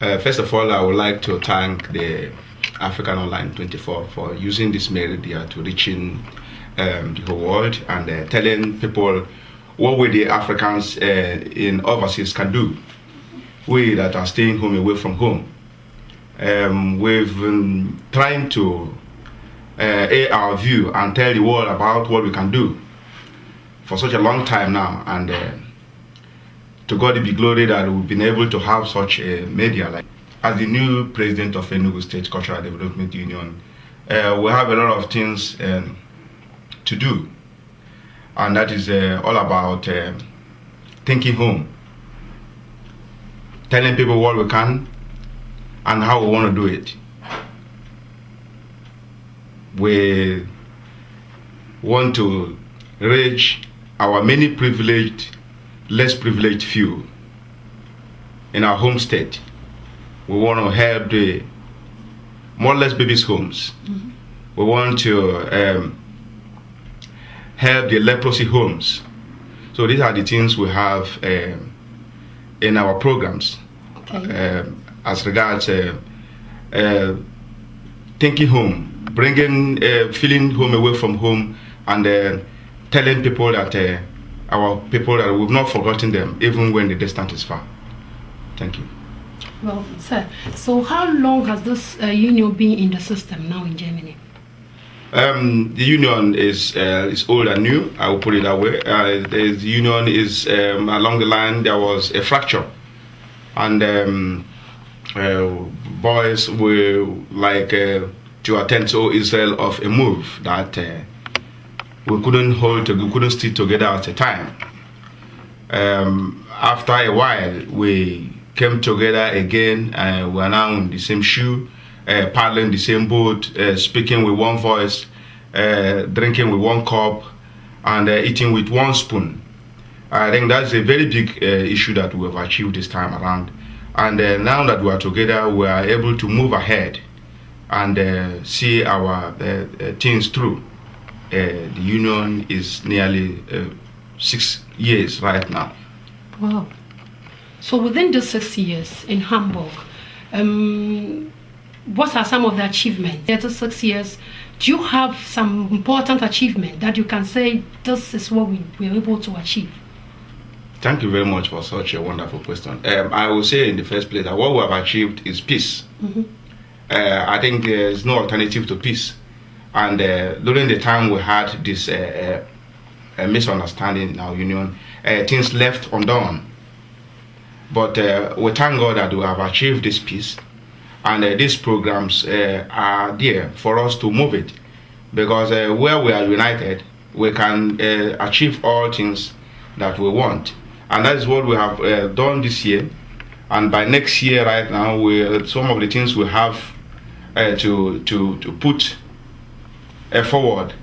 First of all, I would like to thank the African Online 24 for using this media to reaching the whole world and telling people what we the Africans in overseas can do. We that are staying home away from home. We've been trying to air our view and tell the world about what we can do for such a long time now, and to God be glory that we've been able to have such a media. Like, as the new president of Enugu State Cultural Development Union, we have a lot of things to do, and that is all about thinking home, telling people what we can and how we want to do it. We want to reach our many privileged, less privileged few in our home state. We want to help the more or less babies' homes. Mm-hmm. We want to help the leprosy homes. So these are the things we have in our programs. Okay. As regards thinking home, bringing feeling home away from home, and telling people that our people that we've not forgotten them, even when the distance is far. Thank you. Well, sir, so how long has this union been in the system now in Germany? The union is old and new, I will put it that way. The union is along the line, there was a fracture, and boys were like to attend to Israel of a move that we couldn't we couldn't stick together at a time. After a while, we came together again. We are now in the same shoe, paddling the same boat, speaking with one voice, drinking with one cup, and eating with one spoon. I think that's a very big issue that we have achieved this time around. And now that we are together, we are able to move ahead and see our things through. The union is nearly 6 years right now. Wow. So within the 6 years in Hamburg, what are some of the achievements? After 6 years, do you have some important achievement that you can say, this is what we were able to achieve? Thank you very much for such a wonderful question. I will say in the first place that what we have achieved is peace. Mm-hmm. I think there is no alternative to peace. And during the time we had this misunderstanding in our union, things left undone. But we thank God that we have achieved this peace, and these programs are there for us to move it, because where we are united, we can achieve all things that we want, and that is what we have done this year. And by next year, right now, some of the things we have to put forward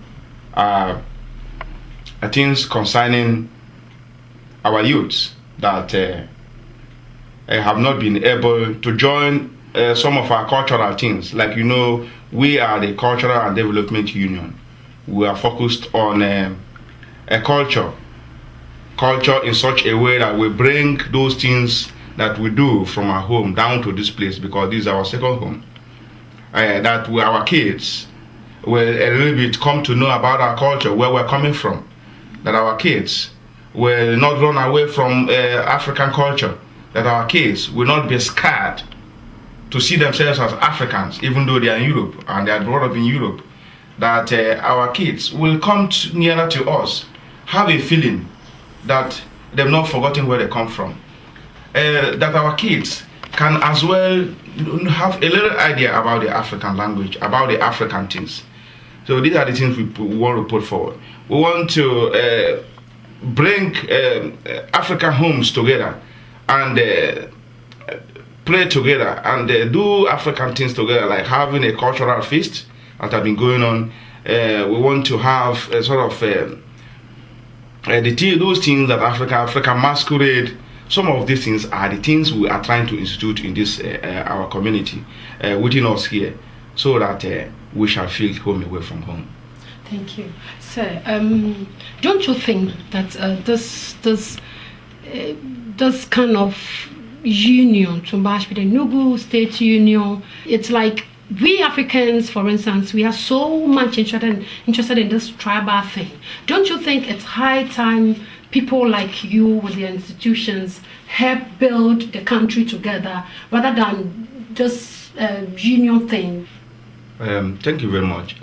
are things concerning our youths that have not been able to join some of our cultural things. Like, you know, we are the Cultural and Development Union. We are focused on a culture in such a way that we bring those things that we do from our home down to this place, because this is our second home. That our kids will a little bit come to know about our culture, where we're coming from. That our kids will not run away from African culture. That our kids will not be scared to see themselves as Africans, even though they are in Europe and they are brought up in Europe. That our kids will come nearer to us, have a feeling that they've not forgotten where they come from. That our kids can as well have a little idea about the African language, about the African things. So these are the things we want to put forward. We want to bring African homes together and play together and do African things together, like having a cultural feast that have been going on. We want to have a sort of those things that African masquerade. Some of these things are the things we are trying to institute in this our community within us here, so that we shall feel home away from home. Thank you, sir. Don't you think that this kind of union to match with the Enugu State Union. It's like we Africans, for instance, we are so much interested in this tribal thing. Don't you think it's high time people like you with the institutions help build the country together rather than this union thing? Thank you very much.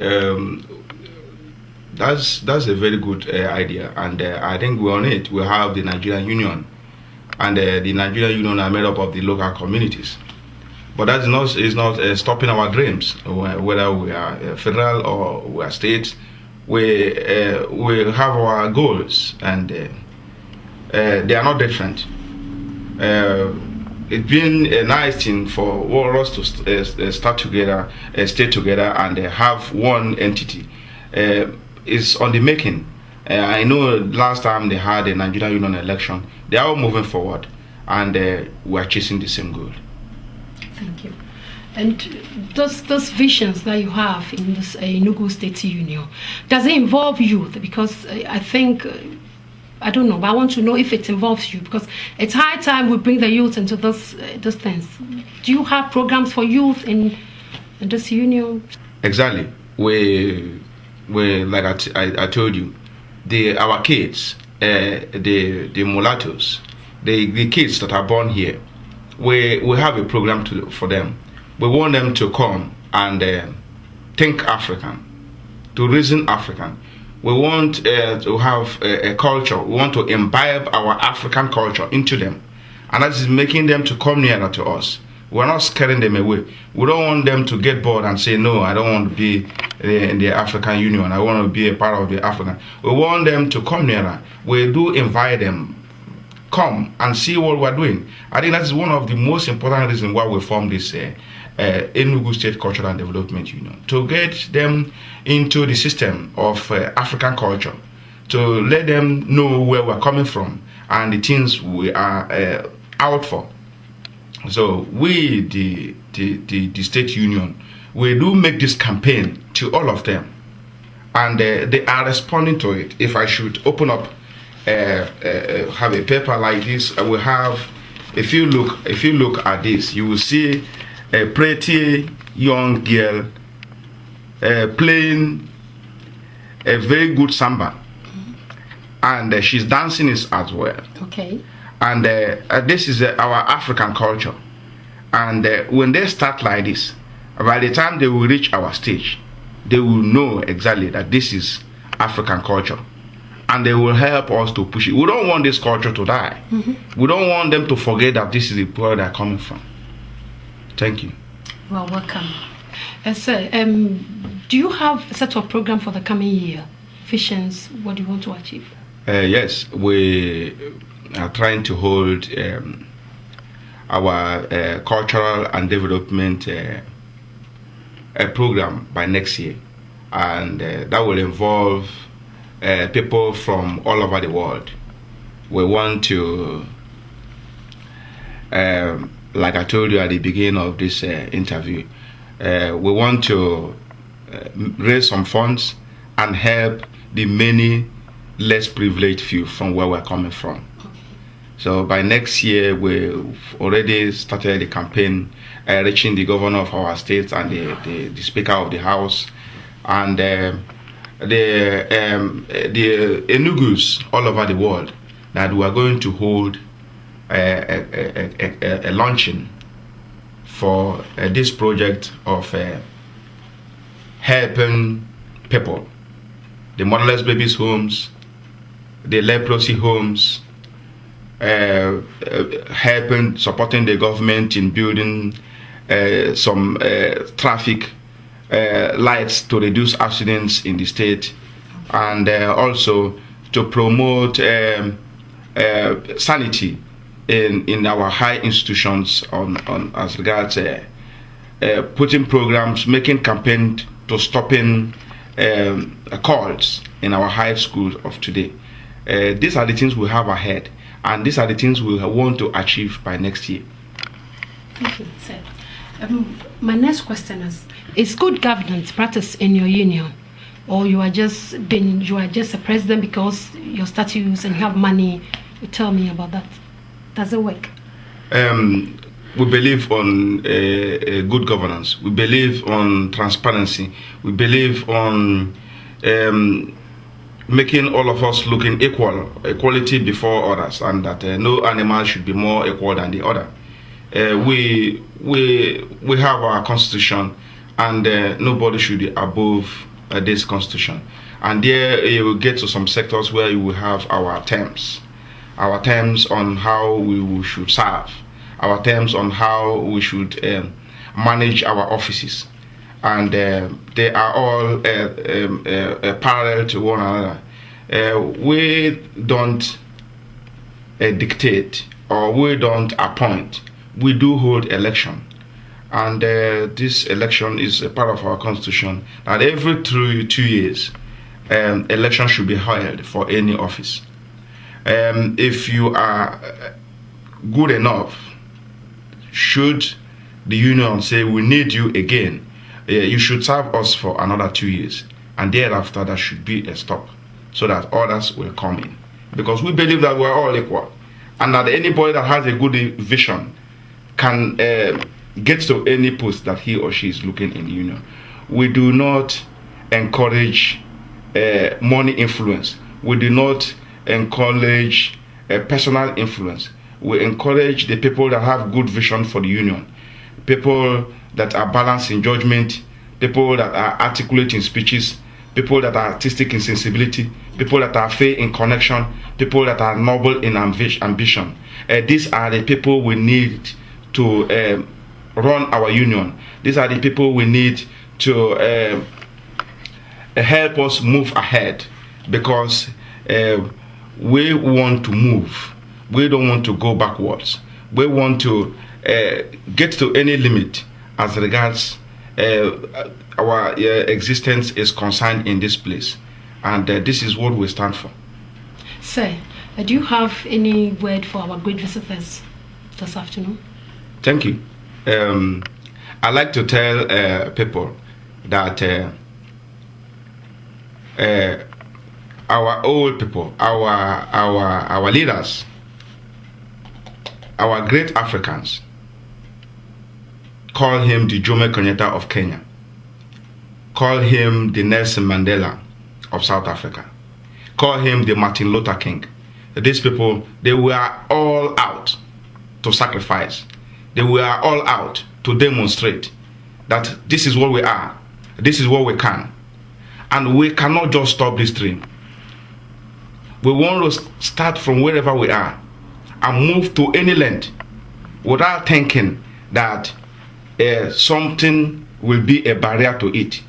That's a very good idea, and I think we're on it. We have the Nigerian Union, and the Nigerian Union are made up of the local communities. But that is not stopping our dreams, whether we are federal or we are state. We have our goals, and they are not different. It's been a nice thing for all of us to start together, stay together, and have one entity. It's on the making. I know last time they had a Nigerian Union election. They are all moving forward, and we are chasing the same goal. Thank you. And those visions that you have in this Enugu State Union, does it involve youth? Because I think, I don't know, but I want to know if it involves you, because it's high time we bring the youth into those things. Do you have programs for youth in this union? Exactly. We like I told you, our kids, the mulattoes, the kids that are born here, we have a program for them. We want them to come and think African, to reason African. We want to have a culture. We want to imbibe our African culture into them, and that is making them to come nearer to us. We're not scaring them away. We don't want them to get bored and say, no, I don't want to be in the African Union. I want to be a part of the African. We want them to come nearer. We do invite them. Come and see what we're doing. I think that is one of the most important reasons why we formed this Enugu State Cultural and Development Union, to get them into the system of African culture, to let them know where we're coming from and the things we are out for. So we, the State Union, we do make this campaign to all of them, and they are responding to it. If I should open up, have a paper like this, we have. If you look at this, you will see a pretty young girl playing a very good samba, and she's dancing as well. Okay. And this is our African culture. And when they start like this, by the time they will reach our stage, they will know exactly that this is African culture. And they will help us to push it. We don't want this culture to die. Mm-hmm. We don't want them to forget that this is the where they're coming from. Thank you. Well, welcome. Sir, do you have a set of program for the coming year? Visions, what do you want to achieve? Yes, we are trying to hold our cultural and development program by next year, and that will involve people from all over the world. We want to, like I told you at the beginning of this interview, we want to raise some funds and help the many less privileged few from where we're coming from. So by next year, we've already started the campaign, reaching the governor of our state and the speaker of the house, and the Enugus all over the world, that we are going to hold a launching for this project of helping people, the motherless babies homes, the leprosy homes, helping, supporting the government in building some traffic lights to reduce accidents in the state, and also to promote sanity in our high institutions on as regards putting programs, making campaigns to stopping cults in our high schools of today. These are the things we have ahead, and these are the things we want to achieve by next year. Thank you, sir. My next question is good governance practice in your union, or you are just a president because your status and you have money? You tell me about that. Does it work? We believe on good governance. We believe on transparency. We believe on making all of us looking equality before others, and that no animal should be more equal than the other. We have our constitution, and nobody should be above this constitution. And there you will get to some sectors where you will have our terms on how we should serve, our terms on how we should manage our offices, and they are all parallel to one another. We don't dictate, or we don't appoint. We do hold election, and this election is a part of our constitution that every 2 years election should be held for any office. If you are good enough, should the union say we need you again, you should serve us for another 2 years, and thereafter there should be a stop so that others will come in, because we believe that we're all equal, and that anybody that has a good vision can get to any post that he or she is looking in the union. We do not encourage money influence. We do not encourage personal influence. We encourage the people that have good vision for the union, people that are balanced in judgment, people that are articulate in speeches, people that are artistic in sensibility, people that are fair in connection, people that are noble in ambition. These are the people we need to run our union. These are the people we need to help us move ahead, because we want to move. We don't want to go backwards. We want to get to any limit as regards our existence is concerned in this place, and this is what we stand for. Sir, do you have any word for our great visitors this afternoon? Thank you. I like to tell people that our old people, our leaders, our great Africans, call him the Jomo Kenyatta of Kenya, call him the Nelson Mandela of South Africa, call him the Martin Luther King. These people, they were all out to sacrifice. They were all out to demonstrate that this is what we are, this is what we can, and we cannot just stop this dream. We want to start from wherever we are and move to any length without thinking that something will be a barrier to it.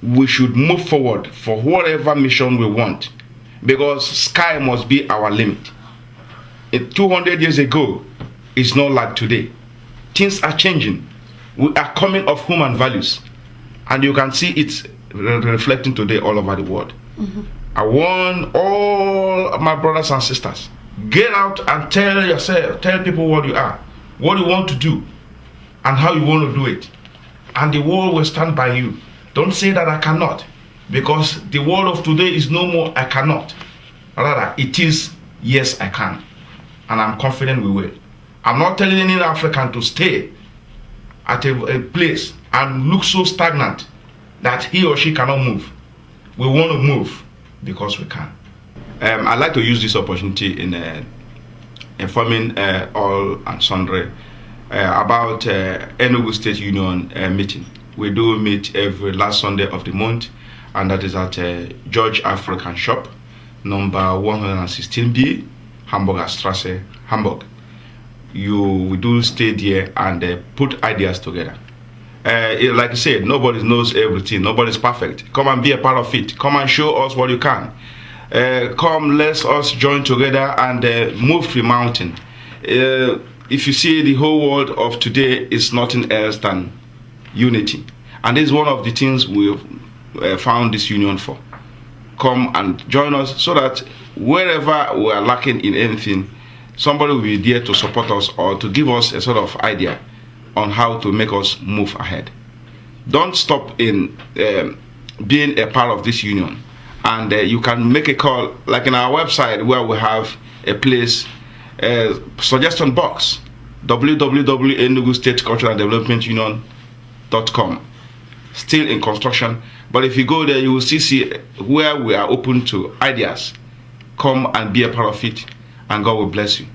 We should move forward for whatever mission we want, because sky must be our limit. 200 years ago, it's not like today. Things are changing. We are coming of human values, and you can see it reflecting today all over the world. Mm-hmm. I want all my brothers and sisters, get out and tell people what you are, what you want to do, and how you want to do it, and the world will stand by you. Don't say that I cannot, because the world of today is no more I cannot. Rather, it is yes I can, and I'm confident we will. I'm not telling any African to stay at a place and look so stagnant that he or she cannot move. We want to move because we can. I'd like to use this opportunity in informing all and sundry about Enugu State Union meeting. We do meet every last Sunday of the month, and that is at George African Shop, number 116B, Hamburger Strasse, Hamburg. We do stay there and put ideas together. Like I said, nobody knows everything, nobody's perfect. Come and be a part of it. Come and show us what you can. Come, let us join together and move the mountain. If you see, the whole world of today is nothing else than unity, and this is one of the things we've found this union for. Come and join us, so that wherever we are lacking in anything, somebody will be there to support us or to give us a sort of idea on how to make us move ahead. Don't stop in being a part of this union, and you can make a call, like in our website, where we have a place suggestion box, www.enugustateculturaldevelopmentunion.com. Still in construction, but if you go there, you will see where we are open to ideas. Come and be a part of it, and God will bless you.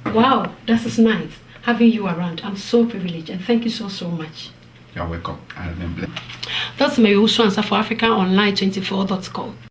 Wow, that is nice having you around. I'm so privileged, and thank you so much. You're welcome. That's my also answer for AfricaOnline24.com.